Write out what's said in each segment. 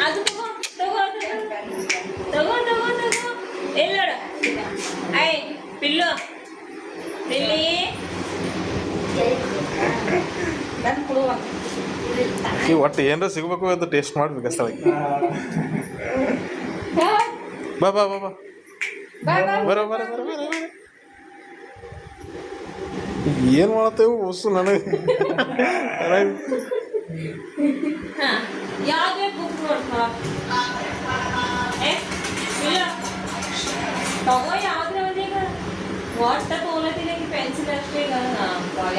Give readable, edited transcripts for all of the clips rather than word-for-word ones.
ಅದು ತಗೋ ತಗೋ ತಗೋ ತಗೋ ಎಲ್ಲೋಡ ಐ ಪಿಲ್ಲು ಪಿಲ್ಲಿ ಒಟ್ಟು ಏನಾರ ಸಿಗ್ಬೇಕು ಅಂತ ಟೇಸ್ಟ್ ಮಾಡ್ಬೇಕು ಸ್ಥಳಕ್ಕೆ. ಬಾ ಬಾ ಬಾ ಬಾ ಬರೋ ಬರೋ ಬರೋ ಬರೋ ಬರೋ. ಏನು ಮಾಡತ್ತೇವು ಹೊಸು ನನಗೆ ಯಾವುದೇ ಬುಕ್ ನೋಡ್ಕೊ ತಗೋ ಯಾವ್ದ್ರ ಒಂದೀಗ ಒಟ್ಟ ತೊಗೊಳತಿಲ್ಲ ಈಗ ಪೆನ್ಸಿಲ್ ಅಷ್ಟೇ ಈಗ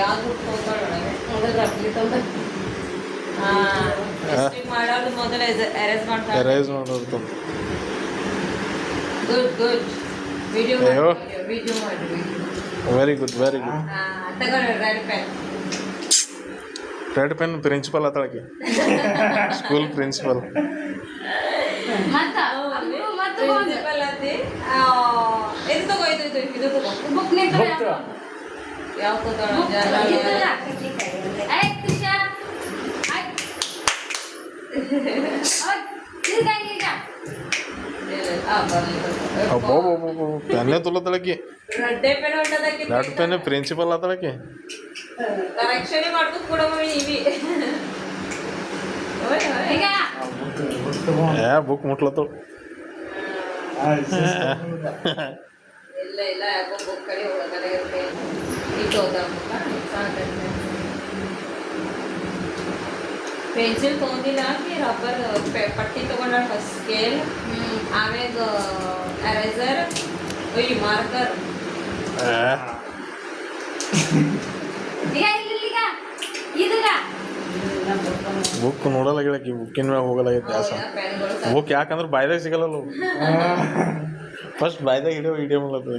ಯಾವ್ದು ಬುಕ್ ತೊಗೊಳೊಳಗೆ ಮೊದಲು ರಫ್ಲಿ ತೊಗೊಂಡು ಮಾಡೋದು ಮೊದಲು ಎರೇಸ್ ಮಾಡ್ತಾರೆ. ಎರೇಸ್ ಮಾಡೋದು ಗುಡ್ ಗುಡ್ ವಿಡಿಯೋ ವಿಡಿಯೋ ಮಾಡಿ ವೆರಿ ಗುಡ್ ವೆರಿ ಗುಡ್. ತಗೊಳ್ಳಿ red pen. Red pen principal ಆತಳಕ್ಕೆ ಸ್ಕೂಲ್ ಪ್ರಿನ್ಸಿಪಲ್. ಪ್ರಿನ್ಸಿಪಲ್ ಅತಿ ಇದು ತಗೋ ಇದು ಇದು ಇದು ತಗೋ ಬುಕ್ ಯಾವ ತಗೊಳ್ಳೋ ಪೆನ್ನೇ ತುಲತಳಕ್ಕೆ ರೆಡ್ ಪೆನ್ ಪ್ರಿನ್ಸಿಪಲ್ ಆತಳಕ್ಕೆ ಕರೆಕ್ಷನ್ ಮಾಡ್ಕೊಂಡು ಕೂಡ ಇವಿ ಬುಕ್ ಮುಟ್ಲತ್ತಳು. ಇಲ್ಲ ಇಲ್ಲ ಯಾಕೋ ಬುಕ್ ಕಡೆ ಒಳಗಡೆ ಇಟ್ಟು ಪೆನ್ಸಿಲ್ ತೊಗೊಂಡಿಲ್ಲ ಕಿ ರಬ್ಬರ್ ಪಟ್ಟಿ ತೊಗೊಂಡ ಫಸ್ಟ್ ಸ್ಕೇಲ್ ಆಮ್ಯಾಗ ಎರೇಸರ್ ಒಯ್ ಮಾರ್ಕರ್ ಬುಕ್ ನೋಡಲ್ಲ ಗಿಡಕ್ಕೆ ಬುಕ್ಕಿನ ಮ್ಯಾಗ ಹೋಗಲಾಗೈತೆ ದ್ಯಾಸ. ಬುಕ್ ಯಾಕಂದ್ರೆ ಬಾಯ್ದಾಗ ಸಿಗಲ್ಲ ಫಸ್ಟ್ ಬಾಯ್ದಾಗ ಹಿಡಿಯೋ ಹಿಡಿಯೋ ಮಾಡ್ಲತ್ತದ.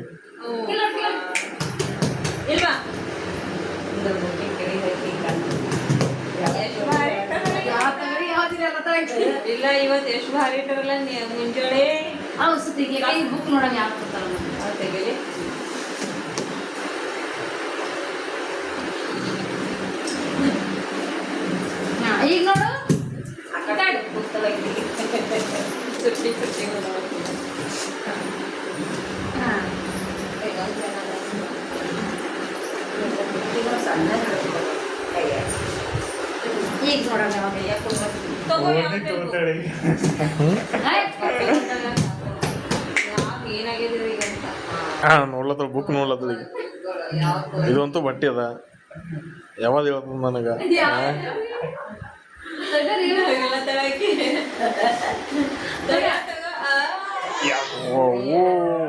ಇಲ್ಲ ಇವತ್ತು ಎಷ್ಟು ಭಾರಿ ಇಟ್ಟಾರಲ್ಲ ಮುಂಜಾನೆ ಬುಕ್ ನೋಡಂಗ ಯಾರು ತೆಗೀಲಿ. ಈಗ ನೋಡು ಸುಟ್ಟಿ ಸುಟ್ಟಿ ಈಗ ನೋಡೋಣ ಏನಾಗಿದೆ ಈಗ ಅಂತ ನೋಡ್ಲತ್ತಳ ಬುಕ್ ನೋಡ್ಲತ್ತದ ಈಗ. ಇದಂತೂ ಬಟ್ಟೆ ಅದ ಯಾವಾಗ ಹೇಳ್ತದ ನನಗೆ.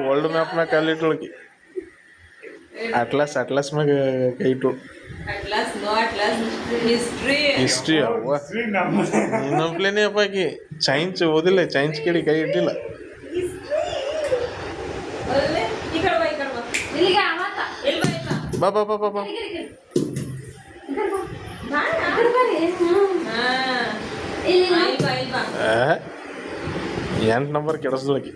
ವರ್ಲ್ಡ್ ಮ್ಯಾಪ್ ಮ್ಯಾಗ ಕಾಲಿಟ್ಟೊಳಗೆ ಅಟ್ಲಾಸ್ ಮ್ಯಾಗ ಕೈ ಇಟ್ಟು ಹಿಸ್ಟ್ರಿ ಅವ್ವ ನಂಪ್ಲೇನೆ ಅಪ್ಪಾಕಿ ಸೈನ್ಸ್ ಓದಿಲ್ಲ ಸೈನ್ಸ್ ಕಡೆ ಕೈ ಇಟ್ಟಿಲ್ಲ. ಬಾ ಬಾ ಬಾ ಬಾ ಬಾ 8 ನಂಬರ್ ಕೆಡಿಸ್ದಳಕಿ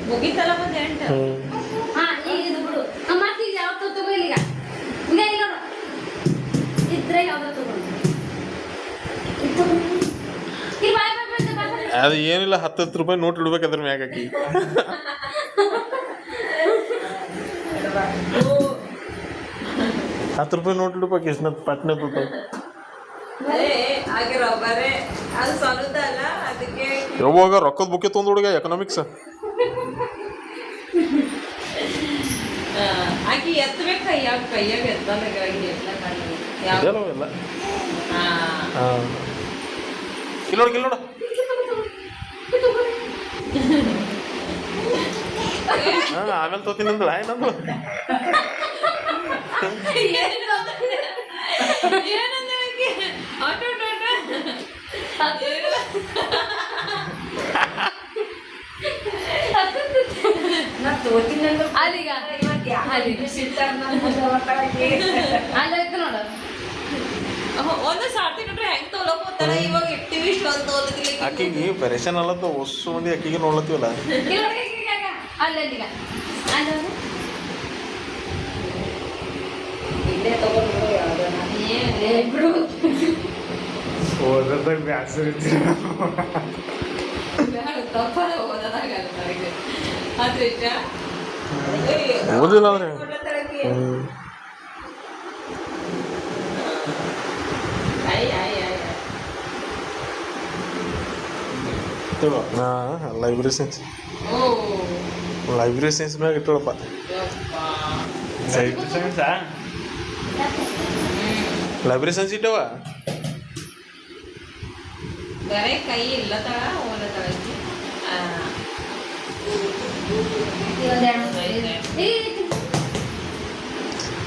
ಮುಗಿತಲ್ಲ ಬಂದು 8. ಈಗ ಬಿಡು ಮತ್ತೆ ಈಗ ಯಾವ ತಗೋ ಈಗ ಇಲ್ಲ ಇದ್ರೆ ಯಾವ್ದು ತಗೊಂಡು ಅದು ಏನಿಲ್ಲ 10 ರೂಪಾಯಿ ನೋಟ್ ಇಡ್ಬೇಕು ಅದ್ರ ಮ್ಯಾಗ ಹಾಕಿ. ₹10 ನೋಟ್ ಇಡ್ಬೇಕು ಎಷ್ಟು ಪಟ್ನೆ ರೂಪಾಯಿ. ಯಾವಾಗ ರೊಕ್ಕದ ಬುಕ್ಕೆ ತೊಂದು ಹುಡುಗ ಎಕನಾಮಿಕ್ಸ್ ಎಲ್ಲ ಕಿಲ್ಲೋಡ ಆಮೇಲೆ ತೋತೀನಿ ಅಂದಳ ಏನಂದಳು ಅಲ್ಲೈತೆ ನೋಡು ಒಂದು ಸಾರ್ತಿ ನೋಡ್ರಿ ಹೆಂಗ್ ತೊಗೊಳಕೋತಾರ ಇವಾಗ ಇಟ್ಟಿವಿ ಇಷ್ಟೊಂದು ತೊಗೊಳತಿಲ್ಲ ಆಕಿಗೆ ಪರೇಶಾನ್ ಅಲ್ಲತ್ತ ಹೊಸ ಮಂದಿ ಆಕಿಗೆ ನೋಡ್ಲತ್ತೀವಲ್ಲ ಅಲ್ಲೀಗ ಅಲ್ಲೊಂದು ಇಲ್ಲೇ ತಗೊಂಡು ಯಾವ್ದನ ಏ ಬಿಡು ಓದೋದಾಗ ಬ್ಯಾಸರ ಇರ್ತೀರ ತಪ್ಪ ಓದೋದಾಗಲ್ಲ ನನಗೆ ಆದ್ರೆ ಇಷ್ಟ ಓದಿಲ್ಲ ಅಂದ್ರೆ ಲೈಬ್ರರಿ ಸೈನ್ಸ್ ಲೈಬ್ರರಿ ಸೈನ್ಸ್ ಮ್ಯಾಗ ಇಟ್ಟಳಪ್ಪ ಲೈಬ್ರರಿ ಸೈನ್ಸ್ ಇಟ್ಟವ ಬರೇ ಕೈ ಇಲ್ಲ ತಳ ಓದ ತಳಕ್ಕೆ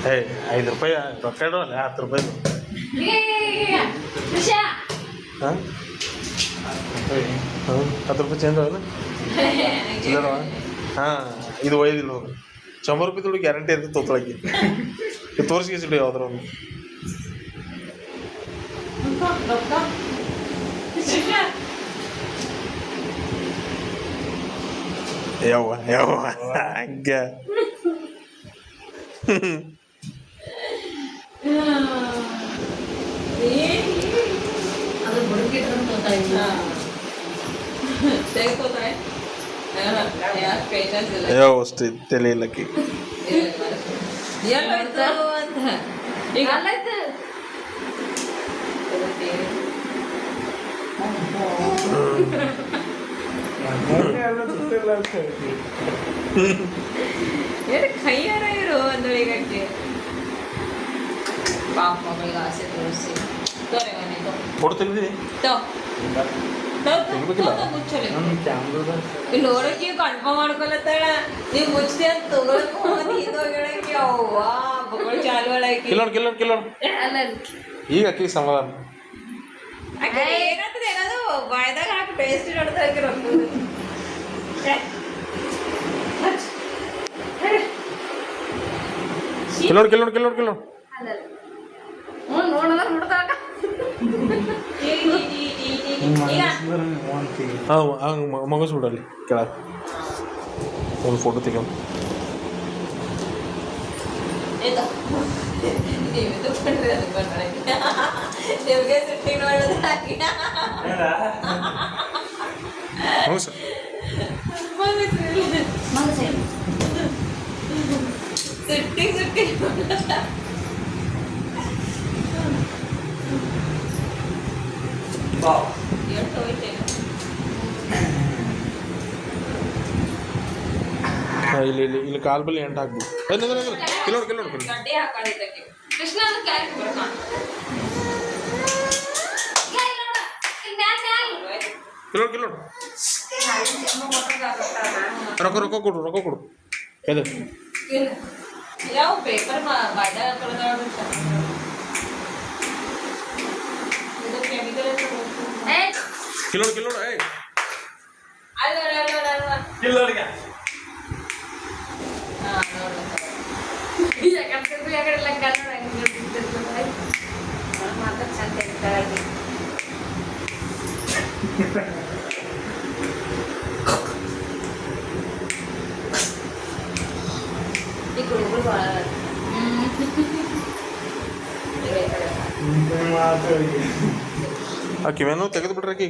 ಏ 5 ರೂಪಾಯಿ ರೊಕ್ಕ ಇಡವಲ್ಲ 10 ರೂಪಾಯಿ ಹಾಂ ಹಾಂ 10 ರೂಪಾಯಿ ಚೇಂಜ್ ಅವಲ್ಲ ಚಿಲ್ಲರವ ಹಾಂ ಇದು ಒಯ್ದಿಲ್ಲ ಹೋಗಿ 100 ರೂಪಾಯಿ ದುಡ್ಡು ಗ್ಯಾರಂಟಿ ಇರ್ತದೆ ತೊಗೊಳಕ್ಕೆ ತೋರಿಸ್ಕಿಸಿಡು ಯಾವ್ದಾರ ಒಂದು ಯಾವ ಹಂಗೆ ಅದು ಬುಡಕಿಟ್ರೆ ತೆಗೆದುಕೋತಾರೆ ಪೇಷನ್ಸ್ ಇಲ್ಲ ಯಾವ ಅಷ್ಟು ತಲೆ ಇಲ್ಲಕ್ಕಿ ಎಲ್ಲೋಯ್ತು ಅಂತ ಈಗ ಅಲ್ಲೈತೆ ಏನು ಕೈಯಾರ ಇರು ಅಂದಳಿಗಕ್ಕೆ ಪಾಪ ಮಗಳಿಗೆ ಆಸೆ ತೋರಿಸಿ ತೋರೆ ಮನೆಗೆ ಫೋಟೋ ತೆಗ್ದಿ ತೆಗಿಬೇಕಿಲ್ಲ? ಇಲ್ಲಿ ನೋಡಕ್ಕೆ ಕನ್ಫರ್ಮ್ ಮಾಡ್ಕೊಳತ್ತಾಳ ನೀವು ಮುಚ್ಚಿದೆ ಅಂತ ತಗೊಳಕ್ಕೆ ಅವ್ವ ಬಗಳು ಚಾಲು ಒಳಗೆ ಕಿಲ್ಲೋಣ ಅಲ್ಲ ಈಗ ಅಕ್ಕಿಗೆ ಸಮಾಧಾನ ಏನಾಗ್ತದೆ ಏನಾದ್ರು ಬಾಯ್ದಾಗ ಹಾಕಿ ಟೇಸ್ಟ್ ನೋಡ್ತಾ ರೊಕ್ಕ ಕಿಲ್ಲೋಣ ಅಲ್ಲ ನೋಡೋದ ನೋಡ್ತಾಗ ಹಾಂ ಹಂಗೆ ಮಗಸ್ಬಿಡಲ್ಲಿ ಕೆಳಗೆ ಒಂದು ಫೋಟೋ ತೆಗೆದು ನಿಮಗೆ ಸಿಟ್ಟಿಂಗ್ ಮಾಡೋದು ಹಾಕಿ ಹ್ಞೂ ಸರ್ ಸಿಟ್ಟಿಂಗ್ ಎಷ್ಟು ಹೋಯ್ತೇನೆ ಇಲ್ಲಿ ಕಾಲ್ ಬಲ್ಲಿ ಎಂಟು ಹಾಕ್ಬೇಕು ಕಿಲ್ಲೋಣ ಗಡ್ಡೆ ಹಾಕೊಂಡಿದ್ದಕ್ಕೆ ಕೃಷ್ಣ ಕಿಲ್ಲೋಣ ರೊಕ್ಕ ಕೊಡು ಎದು ಯಾವ ಪೇಪರ್ ಬಾಡ ಇದು ಕೆಮಿಕಲ್ ಕಿಲ್ಲೋಣ ಅಲ್ಲ ಕಿಲ್ಲೋರಿಗೆ ಈ ಹುಡುಗರು ಭಾಳ ಮಾತು ಆ ಕಿವೇನೋ ತೆಗೆದು ಬಿಡ್ರಿ